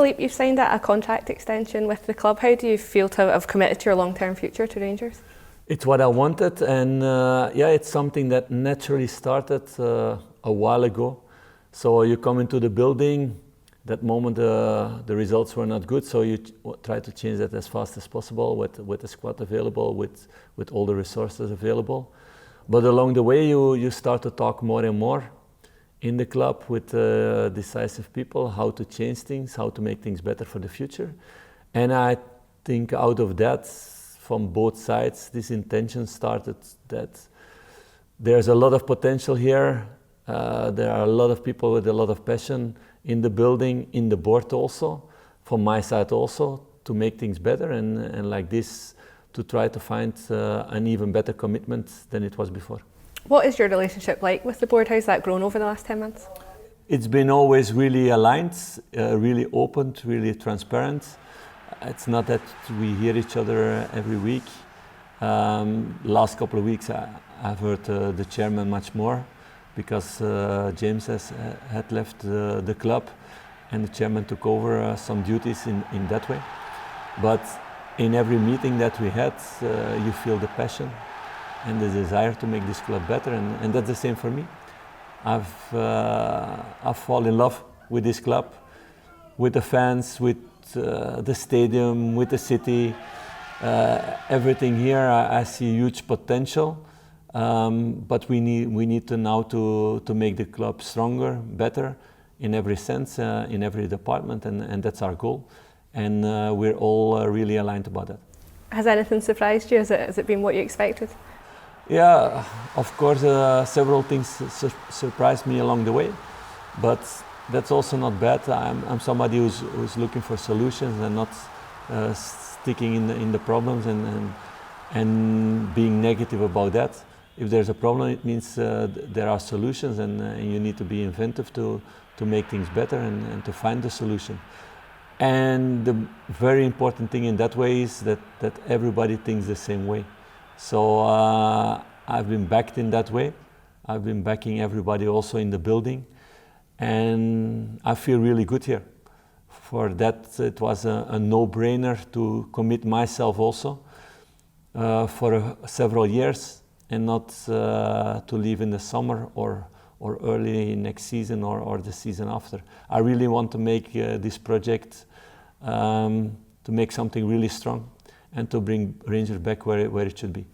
Philippe, you've signed a contract extension with the club. How do you feel to have committed to your long-term future to Rangers? It's what I wanted, and it's something that naturally started a while ago. So you come into the building, that moment the results were not good, so you try to change that as fast as possible with the squad available, with all the resources available. But along the way you start to talk more and more in the club with decisive people, how to change things, how to make things better for the future. And I think out of that, from both sides, this intention started that there's a lot of potential here. There are a lot of people with a lot of passion in the building, in the board also, from my side also, to make things better and like this, to try to find an even better commitment than it was before. What is your relationship like with the board? How's that grown over the last 10 months? It's been always really aligned, really open, really transparent. It's not that we hear each other every week. Last couple of weeks I've heard the chairman much more because James had left the club and the chairman took over some duties in that way. But in every meeting that we had, you feel the passion and the desire to make this club better, and that's the same for me. I've fallen in love with this club, with the fans, with the stadium, with the city, everything here. I see huge potential, but we need to now to make the club stronger, better in every sense, in every department, and that's our goal. And we're all really aligned about that. Has anything surprised you? Has it been what you expected? Yeah, of course, several things surprised me along the way, but that's also not bad. I'm somebody who's looking for solutions and not sticking in the problems and being negative about that. If there's a problem, it means there are solutions, and you need to be inventive to make things better and to find the solution. And the very important thing in that way is that everybody thinks the same way. So I've been backed in that way. I've been backing everybody also in the building, and I feel really good here. For that, it was a no-brainer to commit myself also for several years and not to leave in the summer or early next season or the season after. I really want to make this project to make something really strong and to bring Rangers back where it should be.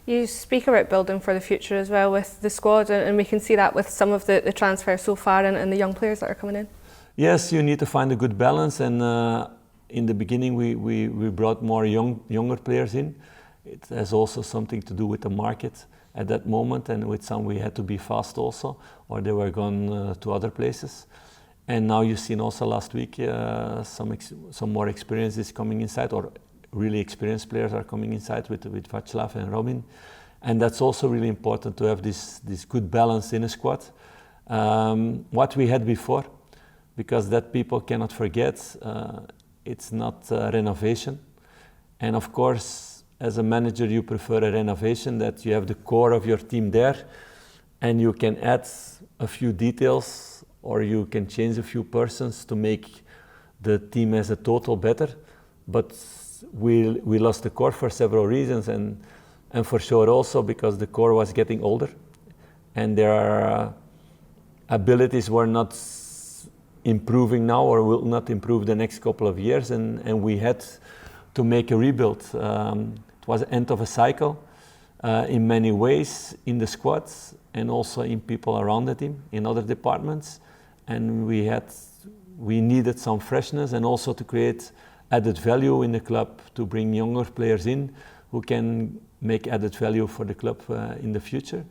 You speak about building for the future as well with the squad, and we can see that with some of the transfers so far and the young players that are coming in. Yes, you need to find a good balance, and in the beginning we brought more younger players in. It has also something to do with the market at that moment, and with some we had to be fast also, or they were gone to other places. And now you've seen also last week some more experience is coming inside, or really experienced players are coming inside with Václav and Robin, and that's also really important to have this good balance in a squad. What we had before, because that people cannot forget, it's not renovation, and of course as a manager you prefer a renovation that you have the core of your team there, and you can add a few details or you can change a few persons to make the team as a total better. But we lost the core for several reasons, and for sure also because the core was getting older and their abilities were not improving now or will not improve the next couple of years, and we had to make a rebuild. It was the end of a cycle in many ways in the squads and also in people around the team in other departments, and we needed some freshness and also to create added value in the club, to bring younger players in who can make added value for the club in the future.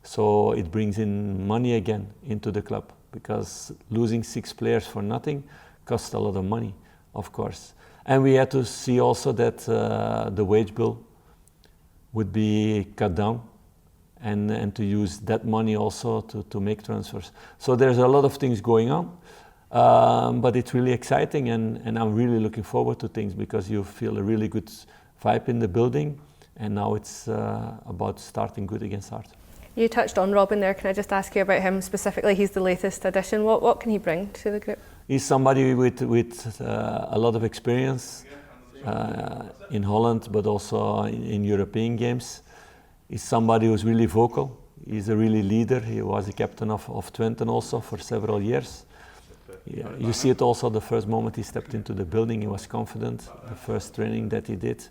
So it brings in money again into the club, because losing 6 players for nothing costs a lot of money, of course. And we had to see also that the wage bill would be cut down, and to use that money also to make transfers. So there's a lot of things going on. But it's really exciting, and I'm really looking forward to things, because you feel a really good vibe in the building, and now it's about starting good against Heart. You touched on Robin there. Can I just ask you about him specifically? He's the latest addition. What can he bring to the group? He's somebody with a lot of experience in Holland, but also in European games. He's somebody who's really vocal. He's a really leader. He was the captain of Twente also for several years. Yeah, you see it also the first moment he stepped into the building, he was confident. The first training that he did,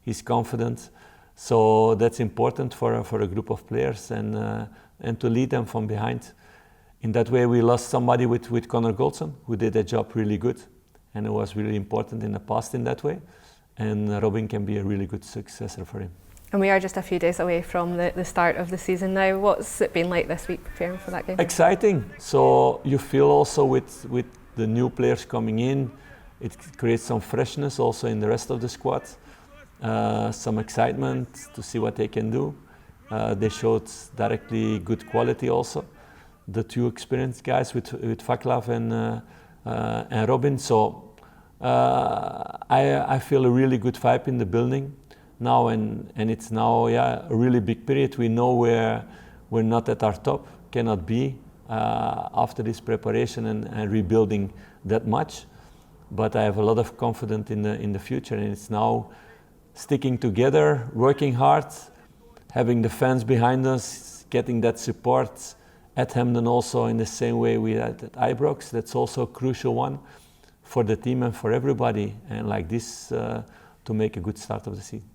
he's confident. So that's important for a group of players and to lead them from behind. In that way, we lost somebody with Connor Goldson, who did a job really good, and it was really important in the past in that way. And Robin can be a really good successor for him. And we are just a few days away from the start of the season now. What's it been like this week preparing for that game? Exciting. So you feel also with the new players coming in, it creates some freshness also in the rest of the squad. Some excitement to see what they can do. They showed directly good quality also. The two experienced guys with Vaclav and Robin. So I feel a really good vibe in the building now, and it's now a really big period. We know we're not at our top, cannot be after this preparation and rebuilding that much. But I have a lot of confidence in the future, and it's now sticking together, working hard, having the fans behind us, getting that support at Hemden also in the same way we had at Ibrox. That's also a crucial one for the team and for everybody, and like this to make a good start of the season.